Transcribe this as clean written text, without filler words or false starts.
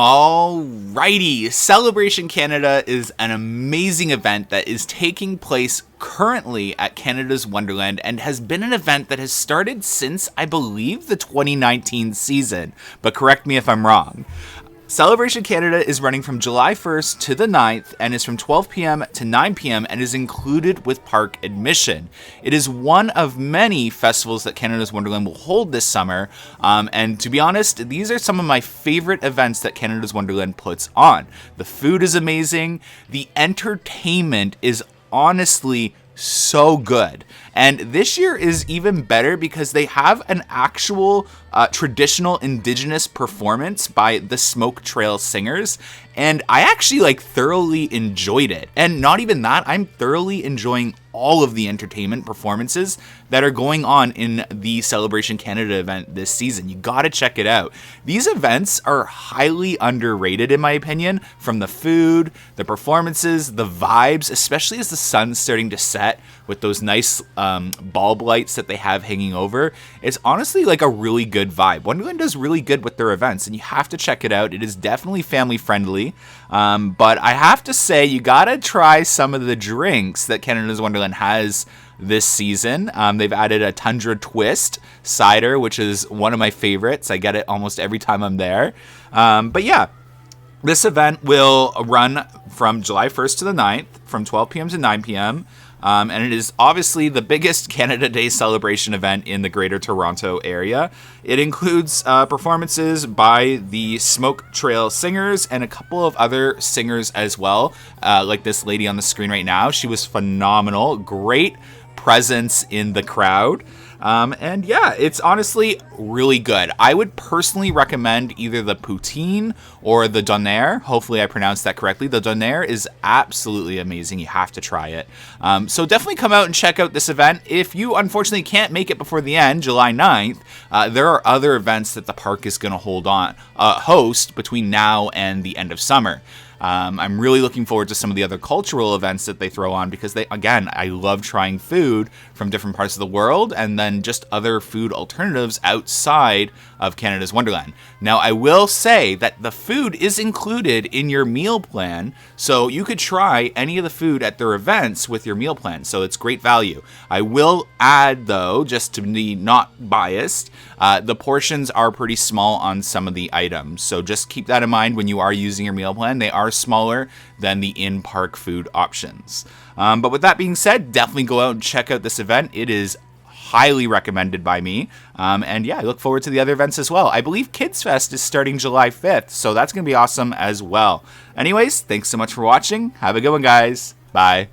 Alrighty, Celebration Canada is an amazing event that is taking place currently at Canada's Wonderland and has been an event that has started since, I believe, the 2019 season, but correct me if I'm wrong. Celebration Canada is running from July 1st to the 9th and is from 12 p.m. to 9 p.m. and is included with park admission. It is one of many festivals that Canada's Wonderland will hold this summer, and to be honest, these are some of my favorite events that Canada's Wonderland puts on. The food is amazing, the entertainment is honestly so good. And this year is even better because they have an actual traditional Indigenous performance by the Smoke Trail Singers. And I actually thoroughly enjoyed it. And not even that, I'm thoroughly enjoying all of the entertainment performances that are going on in the Celebration Canada event this season. You gotta check it out. These events are highly underrated in my opinion, from the food, the performances, the vibes, especially as the sun's starting to set with those nice bulb lights that they have hanging over. It's honestly a really good vibe. Wonderland does really good with their events, and you have to check it out. It is definitely family friendly, but I have to say you gotta try some of the drinks that Canada's Wonderland has this season. They've added a Tundra Twist cider, which is one of my favorites. I get it almost every time I'm there. But yeah, this event will run from July 1st to the 9th, from 12 p.m. to 9 p.m., and it is obviously the biggest Canada Day celebration event in the Greater Toronto area. It includes performances by the Smoke Trail Singers and a couple of other singers as well, like this lady on the screen right now. She was phenomenal. Great presence in the crowd. And yeah, it's honestly really good. I would personally recommend either the poutine or the donaire. Hopefully I pronounced that correctly. The donaire is absolutely amazing. You have to try it. So definitely come out and check out this event. If you unfortunately can't make it before the end, July 9th, there are other events that the park is going to host between now and the end of summer. I'm really looking forward to some of the other cultural events that they throw on because I love trying food from different parts of the world and then just other food alternatives outside of Canada's Wonderland. Now, I will say that the food is included in your meal plan, so you could try any of the food at their events with your meal plan, so it's great value. I will add, though, just to be not biased, the portions are pretty small on some of the items, so just keep that in mind when you are using your meal plan. They are smaller than the in-park food options. But with that being said, definitely go out and check out this event. It is highly recommended by me. And yeah, I look forward to the other events as well. I believe Kids Fest is starting July 5th, so that's going to be awesome as well. Anyways, thanks so much for watching. Have a good one, guys. Bye.